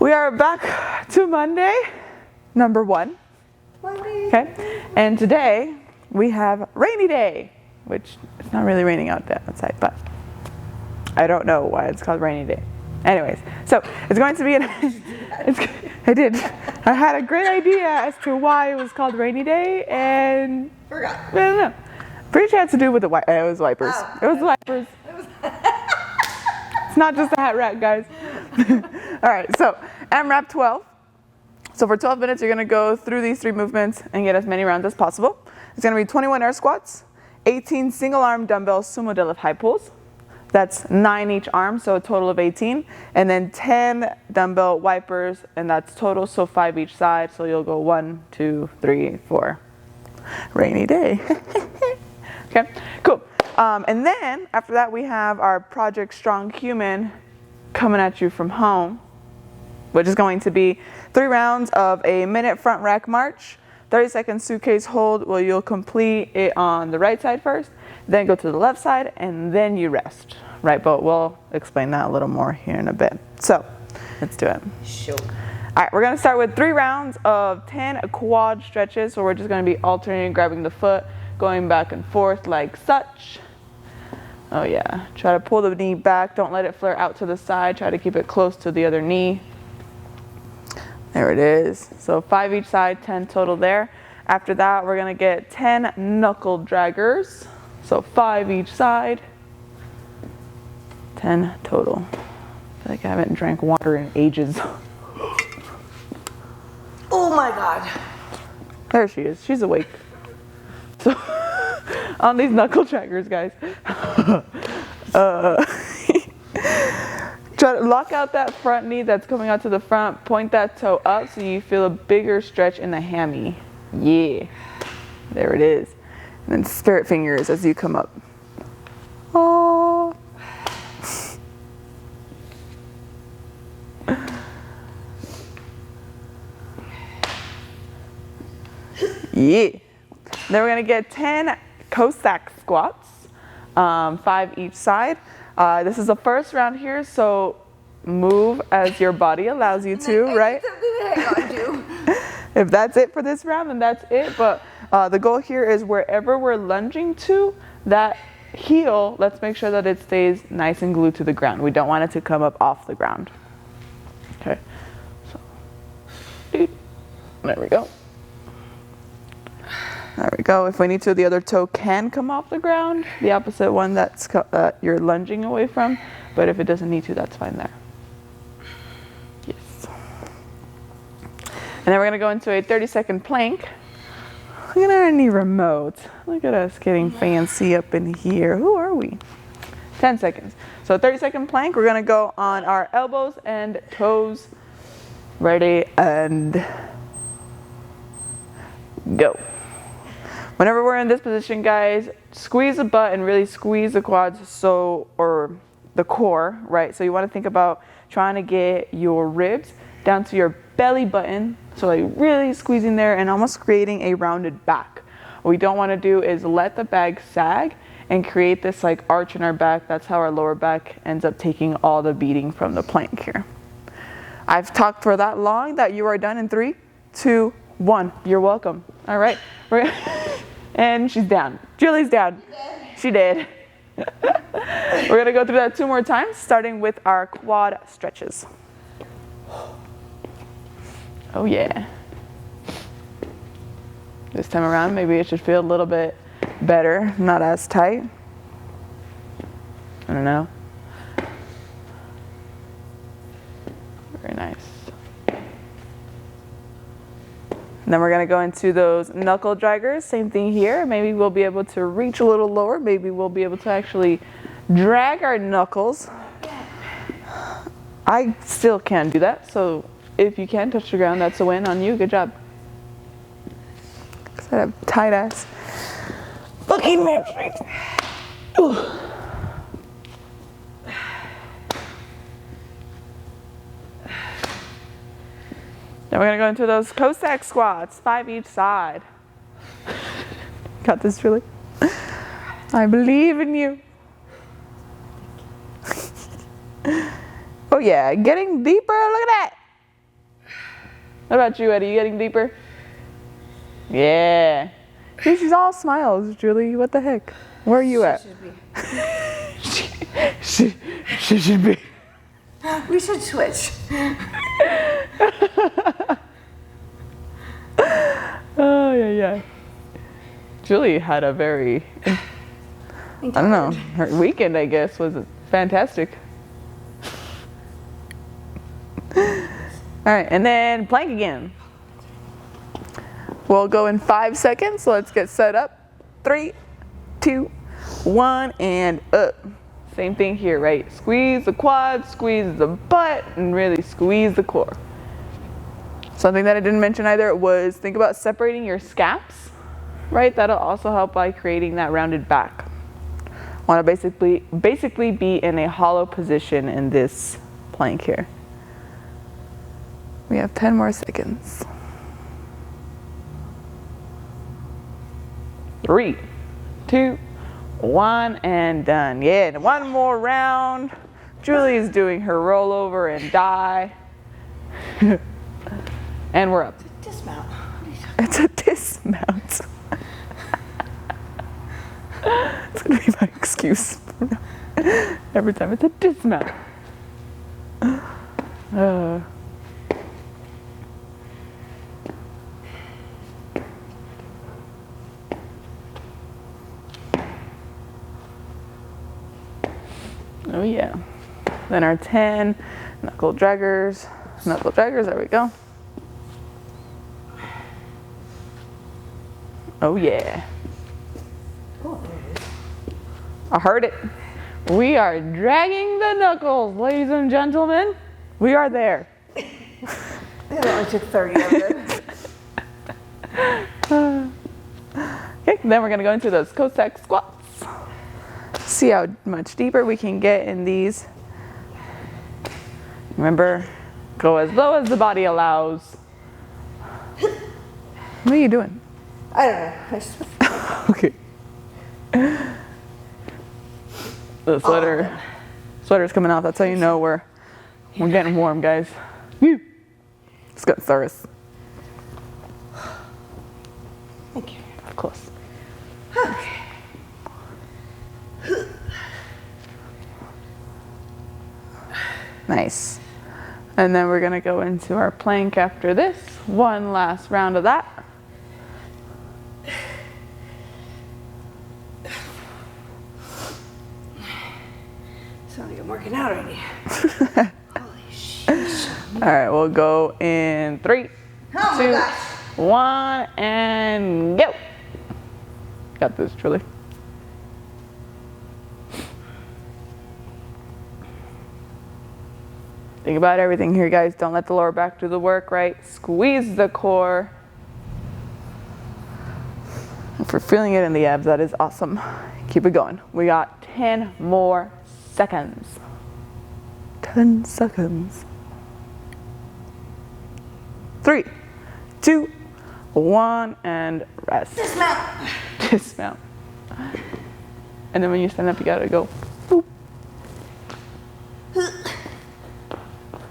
We are back to Monday, number 1. Monday. Okay, and today we have rainy day, which it's not really raining outside, but I don't know why it's called rainy day. Anyways, so it's going to be I had a great idea as to why it was called rainy day, and Forgot. I don't know. Pretty sure it had to do with it was wipers. Oh. It was wipers. It's not just a hat rack, guys. All right, so AMRAP 12. So for 12 minutes, you're gonna go through these 3 movements and get as many rounds as possible. It's gonna be 21 air squats, 18 single arm dumbbell sumo deadlift high pulls. That's 9 each arm, so a total of 18. And then 10 dumbbell wipers, and that's total, so 5 each side. So you'll go 1, 2, 3, 4. Rainy day. Okay, cool. And then after that, we have our Project Strong Human coming at you from home, which is going to be 3 rounds of a minute front rack march, 30-second suitcase hold, where you'll complete it on the right side first, then go to the left side, and then you rest. Right, but we'll explain that a little more here in a bit. So let's do it. Sure. All right, we're gonna start with 3 rounds of 10 quad stretches. So we're just gonna be alternating, grabbing the foot, going back and forth like such. Oh yeah, try to pull the knee back. Don't let it flare out to the side. Try to keep it close to the other knee. There it is. So 5 each side, 10 total there. After that, we're gonna get 10 knuckle draggers. So 5 each side, 10 total. I feel like I haven't drank water in ages. Oh my God. There she is. She's awake. So on these knuckle draggers, guys. Try to lock out that front knee that's coming out to the front. Point that toe up so you feel a bigger stretch in the hammy. Yeah. There it is. And then spirit fingers as you come up. Oh. Yeah. Then we're gonna get 10 Cossack squats, 5 each side. This is the first round here, so move as your body allows you to, right? If that's it for this round, then that's it. But the goal here is wherever we're lunging to, that heel, let's make sure that it stays nice and glued to the ground. We don't want it to come up off the ground. Okay. So, there we go. There we go. If we need to, the other toe can come off the ground, the opposite one that's you're lunging away from. But if it doesn't need to, that's fine there. Yes. And then we're going to go into a 30-second plank. Look at our knee remote. Look at us getting fancy up in here. Who are we? 10 seconds. So 30-second plank. We're going to go on our elbows and toes. Ready and go. Whenever we're in this position, guys, squeeze the butt and really squeeze the quads, or the core, right? So you want to think about trying to get your ribs down to your belly button. So like really squeezing there and almost creating a rounded back. What we don't want to do is let the bag sag and create this like arch in our back. That's how our lower back ends up taking all the beating from the plank here. I've talked for that long that you are done in 3, 2, 1. You're welcome. All right. And she's down. Julie's down. She did. We're going to go through that 2 more times, starting with our quad stretches. Oh, yeah. This time around, maybe it should feel a little bit better, not as tight. I don't know. Very nice. And then we're going to go into those knuckle draggers. Same thing here. Maybe we'll be able to reach a little lower. Maybe we'll be able to actually drag our knuckles. I still can't do that. So if you can touch the ground, that's a win on you. Good job. Because I have tight ass fucking hamstrings. Then we're going to go into those Cossack squats, 5 each side. Got this, Julie? I believe in you. Oh yeah, getting deeper, look at that. What about you, Eddie? You getting deeper? Yeah. See, she's all smiles, Julie. What the heck? Where are you at? Should be. She should be. We should switch. Oh, yeah. Julie had a very, I don't know, her weekend, I guess, was fantastic. All right, and then plank again. We'll go in 5 seconds, so let's get set up. 3, 2, 1, and up. Same thing here, right? Squeeze the quads, squeeze the butt, and really squeeze the core. Something that I didn't mention either was think about separating your scaps, right? That'll also help by creating that rounded back. Want to basically be in a hollow position in this plank here. We have 10 more seconds. 3, 2, 1, and done. Yeah, and one more round. Julie's doing her rollover and die. And we're up. Dismount. It's a dismount. It's gonna be my excuse. Every time it's a dismount. Oh yeah. Then our 10 knuckle draggers. There we go. Oh yeah. Oh, there it is. I heard it. We are dragging the knuckles, ladies and gentlemen. We are there. It only took 30 of it. Okay, then we're gonna go into those Cossack squats. See how much deeper we can get in these. Remember, go as low as the body allows. What are you doing? I don't know. I just... Okay. The sweater's coming off. That's how you know we're getting warm, guys. Woo. It's got thirst. Thank you. Of course. Okay. Nice. And then we're gonna go into our plank after this. One last round of that. Sounds like I'm working out already. Holy shit. All right, we'll go in 3, Oh 2, my gosh. 1, and go. Got this, Julie. Think about everything here, guys. Don't let the lower back do the work, right? Squeeze the core. If we're feeling it in the abs, that is awesome. Keep it going. We got 10 more seconds. 10 seconds. 3, 2, 1, and rest. Dismount. Dismount. And then when you stand up, you gotta go. Boop.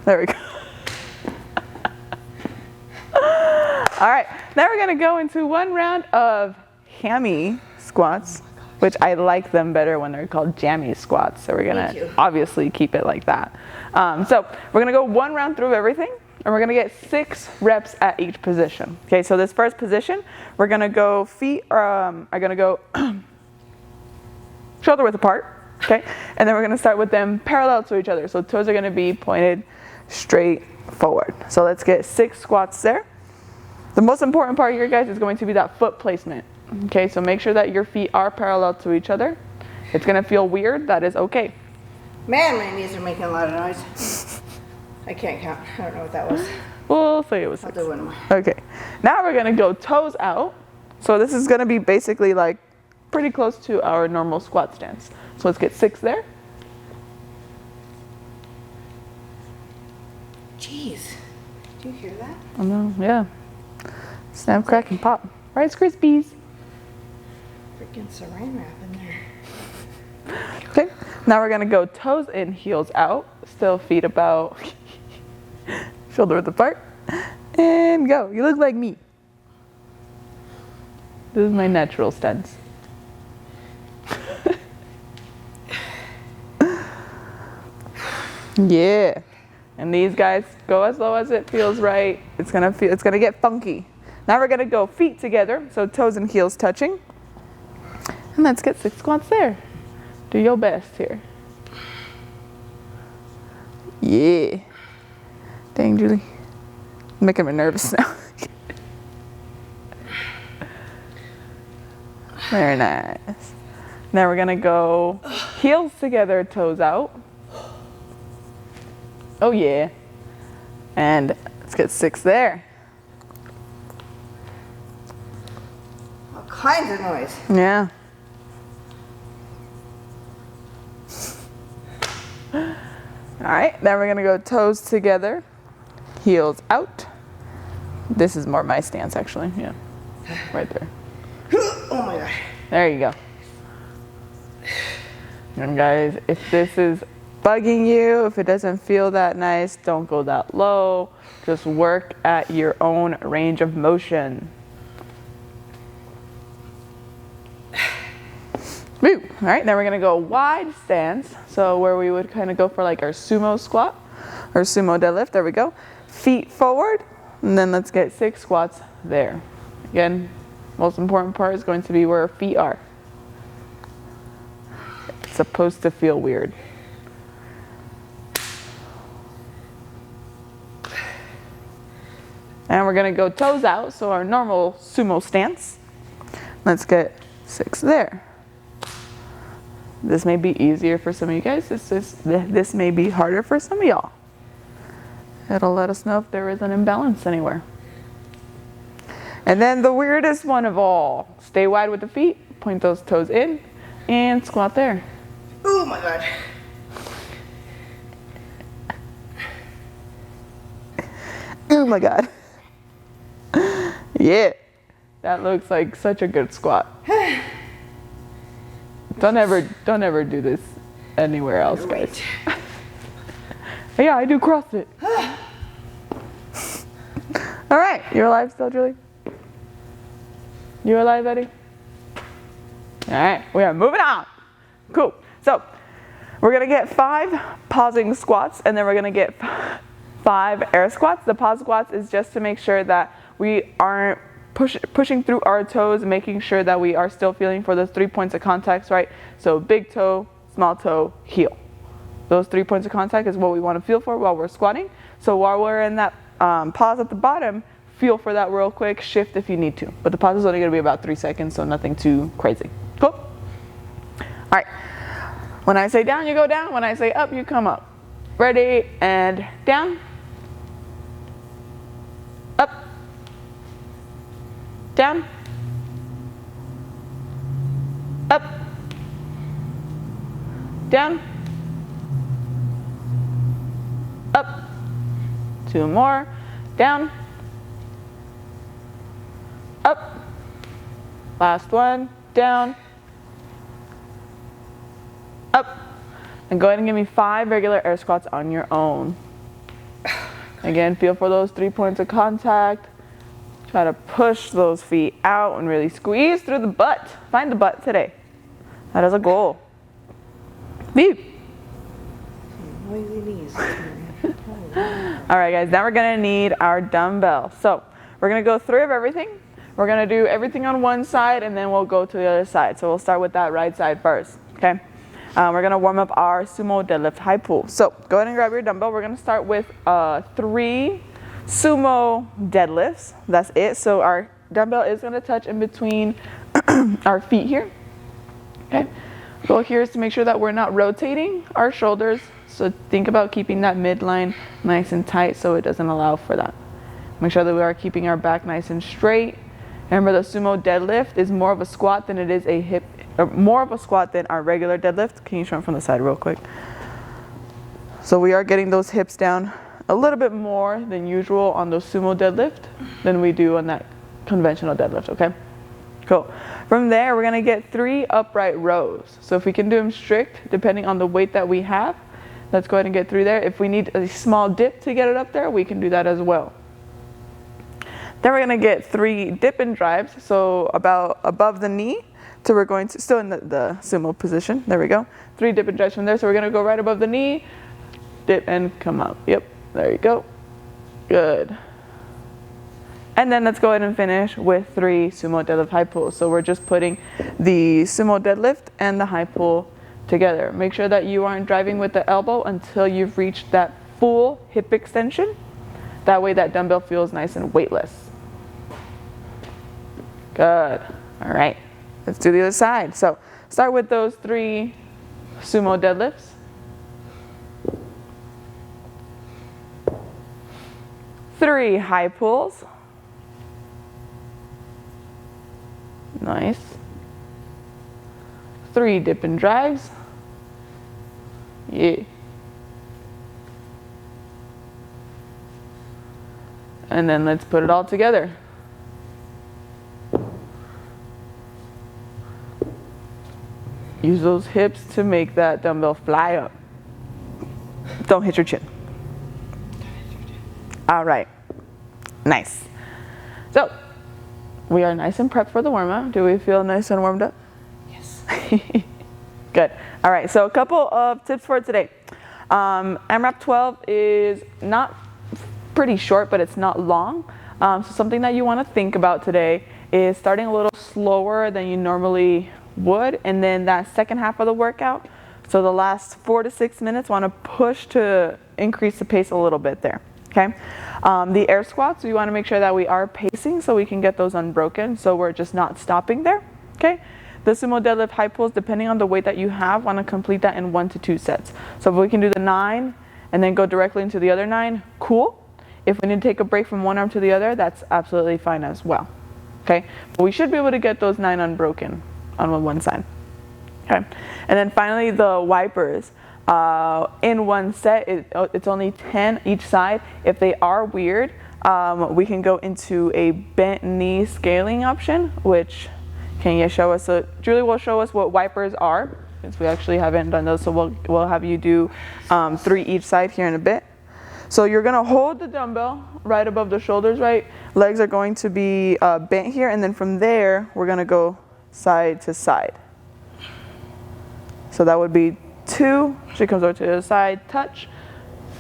There we go. All right, now we're gonna go into one round of hammy squats, which I like them better when they're called jammy squats. So we're gonna obviously keep it like that. So we're gonna go one round through everything, and we're gonna get 6 reps at each position. Okay, so this first position, we're gonna go feet are gonna go shoulder width apart. Okay, and then we're gonna start with them parallel to each other. So toes are gonna be pointed straight forward. So let's get 6 squats there. The most important part here, guys, is going to be that foot placement. Okay, so make sure that your feet are parallel to each other. It's gonna feel weird, that is okay. Man, my knees are making a lot of noise. I can't count. I don't know what that was. We'll say it was I'll 6. do one more. Okay, now we're gonna go toes out. So this is gonna be basically like pretty close to our normal squat stance. So let's get 6 there. Jeez. Do you hear that? Oh no, yeah. Snap, crack, and pop. Rice Krispies. Freaking saran wrap in there. Okay, now we're gonna go toes in, heels out. Still feet about shoulder width apart. And go. You look like me. This is my natural stance. Yeah. And these guys go as low as it feels right. It's gonna get funky. Now we're gonna go feet together, so toes and heels touching. And let's get 6 squats there. Do your best here. Yeah. Dang, Julie. Making me nervous now. Very nice. Now we're gonna go heels together, toes out. Oh yeah. And let's get 6 there. All kinds of noise. Yeah. All right, then we're gonna go toes together, heels out. This is more my stance actually, yeah. Right there. Oh my God. There you go. And guys, if this is bugging you, if it doesn't feel that nice, don't go that low. Just work at your own range of motion. Woo. All right, now we're gonna go wide stance. So where we would kind of go for like our sumo squat or sumo deadlift, there we go. Feet forward, and then let's get 6 squats there. Again, most important part is going to be where our feet are. It's supposed to feel weird. And we're gonna go toes out, so our normal sumo stance. Let's get 6 there. This may be easier for some of you guys. This may be harder for some of y'all. It'll let us know if there is an imbalance anywhere. And then the weirdest one of all, stay wide with the feet, point those toes in, and squat there. Oh my God. Oh my God. Yeah, that looks like such a good squat. Don't ever do this anywhere else, guys. Yeah, I do CrossFit. All right, you're alive still, Julie? You alive, Eddie? All right, we are moving on. Cool. So we're gonna get 5 pausing squats, and then we're gonna get 5 air squats. The pause squats is just to make sure that we aren't pushing through our toes, making sure that we are still feeling for those 3 points of contact, right? So big toe, small toe, heel. Those 3 points of contact is what we want to feel for while we're squatting. So while we're in that pause at the bottom, feel for that real quick, shift if you need to. But the pause is only going to be about 3 seconds, so nothing too crazy. Cool? All right. When I say down, you go down. When I say up, you come up. Ready, and down. Up. Down. Up. Down. Up. 2 more. Down. Up. Last one. Down. Up. And go ahead and give me 5 regular air squats on your own. Again, feel for those 3 points of contact. Try to push those feet out and really squeeze through the butt. Find the butt today. That is a goal. Beep. Noisy knees. All right, guys, now we're gonna need our dumbbell. So we're gonna go 3 of everything. We're gonna do everything on one side, and then we'll go to the other side. So we'll start with that right side first, okay? We're gonna warm up our sumo deadlift high pull. So go ahead and grab your dumbbell. We're gonna start with 3 sumo deadlifts. That's it. So our dumbbell is gonna touch in between our feet here, okay? Goal here is to make sure that we're not rotating our shoulders. So think about keeping that midline nice and tight so it doesn't allow for that. Make sure that we are keeping our back nice and straight. Remember, the sumo deadlift is more of a squat than it is a hip, or more of a squat than our regular deadlift. Can you show it from the side real quick? So we are getting those hips down a little bit more than usual on those sumo deadlift than we do on that conventional deadlift, okay? Cool. From there, we're gonna get 3 upright rows. So if we can do them strict, depending on the weight that we have, let's go ahead and get 3 there. If we need a small dip to get it up there, we can do that as well. Then we're gonna get 3 dip and drives, so about above the knee, so we're going to, still in the sumo position, there we go. 3 dip and drives from there, so we're gonna go right above the knee, dip and come up, yep, there you go, good. And then let's go ahead and finish with 3 sumo deadlift high pulls. So we're just putting the sumo deadlift and the high pull together. Make sure that you aren't driving with the elbow until you've reached that full hip extension. That way that dumbbell feels nice and weightless. Good. All right, let's do the other side. So start with those 3 sumo deadlifts. Three high pulls. Nice. 3 dip and drives. Yeah. And then let's put it all together. Use those hips to make that dumbbell fly up. Don't hit your chin. All right, nice. So we are nice and prepped for the warm-up. Do we feel nice and warmed up? Yes. Good. All right, so a couple of tips for today. AMRAP 12 is not pretty short, but it's not long. So something that you want to think about today is starting a little slower than you normally would, and then that second half of the workout, so the last 4 to 6 minutes, want to push to increase the pace a little bit there. Okay, the air squats, we want to make sure that we are pacing so we can get those unbroken, so we're just not stopping there. Okay, the sumo deadlift high pulls, depending on the weight that you have, want to complete that in 1 to 2 sets. So if we can do the 9 and then go directly into the other 9, cool. If we need to take a break from one arm to the other, that's absolutely fine as well. Okay, but we should be able to get those 9 unbroken on one side. Okay, and then finally the wipers. In one set, it's only 10 each side. If they are weird, we can go into a bent knee scaling option, which can you show us? So Julie will show us what wipers are, since we actually haven't done those. So we'll have you do 3 each side here in a bit. So you're gonna hold the dumbbell right above the shoulders, right? Legs are going to be bent here, and then from there, we're gonna go side to side. So that would be 2, she comes over to the other side, touch,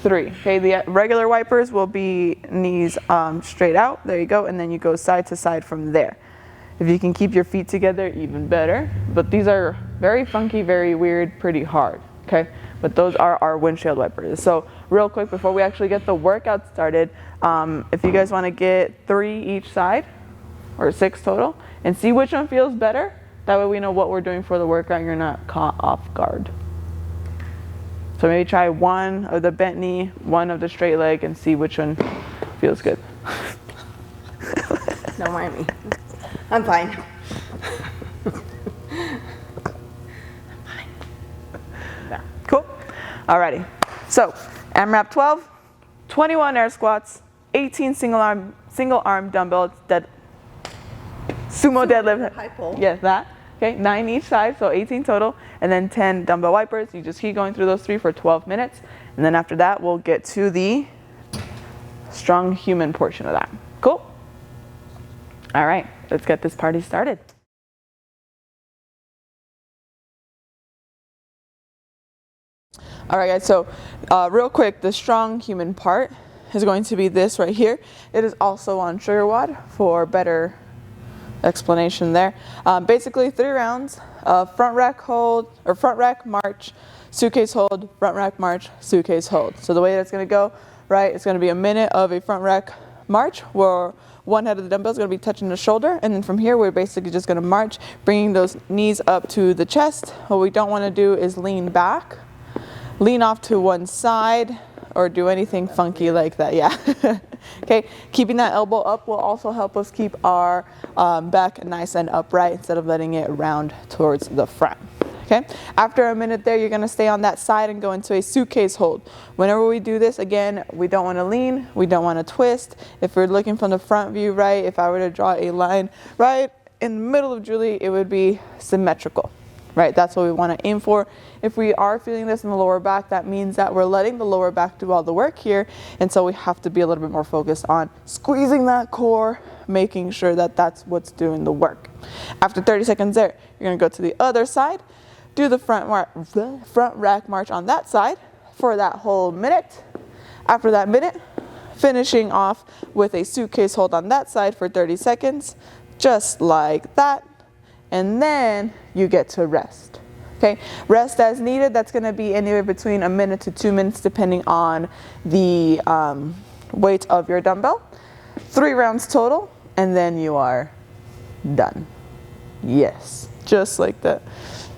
3. Okay, the regular wipers will be knees straight out, there you go, and then you go side to side from there. If you can keep your feet together, even better, but these are very funky, very weird, pretty hard, okay? But those are our windshield wipers. So real quick, before we actually get the workout started, if you guys wanna get 3 each side, or 6 total, and see which one feels better, that way we know what we're doing for the workout and you're not caught off guard. So maybe try 1 of the bent knee, 1 of the straight leg, and see which one feels good. Don't mind me. I'm fine. Yeah. Cool. Alrighty. So AMRAP 12, 21 air squats, 18 single arm dumbbell sumo deadlift. High pull. Yes, that. Okay, 9 each side, so 18 total, and then 10 dumbbell wipers. You just keep going through those 3 for 12 minutes, and then after that, we'll get to the strong human portion of that. Cool? All right, let's get this party started. All right, guys, so real quick, the strong human part is going to be this right here. It is also on SugarWOD for better explanation there. Basically 3 rounds of front rack hold, or front rack march, suitcase hold, front rack march, suitcase hold. So the way that's going to go, right, it's going to be a minute of a front rack march where one head of the dumbbell is going to be touching the shoulder, and then from here we're basically just going to march, bringing those knees up to the chest. What we don't want to do is lean back, lean off to one side, or do anything funky like that, yeah. Okay, keeping that elbow up will also help us keep our back nice and upright instead of letting it round towards the front. Okay, after a minute there, you're gonna stay on that side and go into a suitcase hold. Whenever we do this, again, we don't wanna lean, we don't wanna twist. If we're looking from the front view, right, if I were to draw a line right in the middle of Julie, it would be symmetrical. right? That's what we want to aim for. If we are feeling this in the lower back, that means that we're letting the lower back do all the work here. And so we have to be a little bit more focused on squeezing that core, making sure that that's what's doing the work. After 30 seconds there, you're going to go to the other side, do the front rack march on that side for that whole minute. After that minute, finishing off with a suitcase hold on that side for 30 seconds, just like that. And then you get to rest. Okay, rest as needed. That's going to be anywhere between a minute to 2 minutes, depending on the weight of your dumbbell. 3 rounds total, and then you are done. Yes, just like that.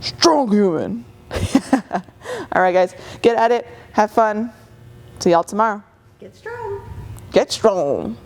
Strong human. All right, guys, get at it. Have fun. See y'all tomorrow. Get strong. Get strong.